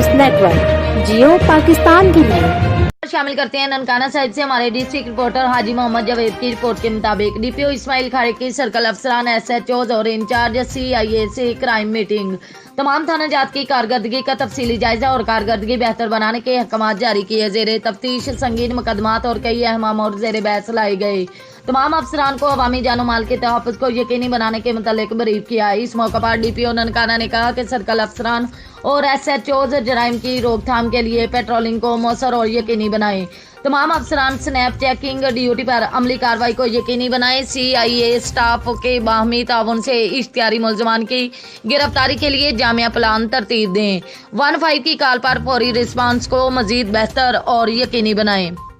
News network जियो पाकिस्तान की नींव। शामिल करते हैं ननकाना साहिब से हमारे डिस्ट्रिक्ट रिपोर्टर हाजी मोहम्मद जावेद की रिपोर्ट के मुताबिक डीपीओ इस्माइल खाड़े की सर्कल अफसरान एसएचओ और इंचार्ज सीआईए से क्राइम मीटिंग। तमाम थाना जात की कारकर्दगी का तफसीली जायजा और कारकर्दगी बेहतर बनाने के अहकाम जारी किए। जेर तफ्तीश संगीन मुकदमात और कई अहम और जेर बहस लाए गए। तमाम अफसरान को अवामी जानो माल के तहफ़्फ़ुज़ को यकीनी बनाने के मुतालिक ब्रीफ किया। इस मौके पर डीपीओ ननकाना ने कहा कि सर्कल अफसरान और एसएचओज़ जराइम की रोकथाम के लिए पेट्रोलिंग को मौसर और यकीनी बनाएं। तमाम अफसरान स्नैप चेकिंग ड्यूटी पर अमली कार्रवाई को यकीनी बनाएं। सीआईए स्टाफ के बाहमी ताउन से इश्तिहारी मुलजमान की गिरफ्तारी के लिए जामिया प्लान तरतीब दें। 15 की कॉल पर फौरी रिस्पांस को मजीद बेहतर और यकीनी बनाएं।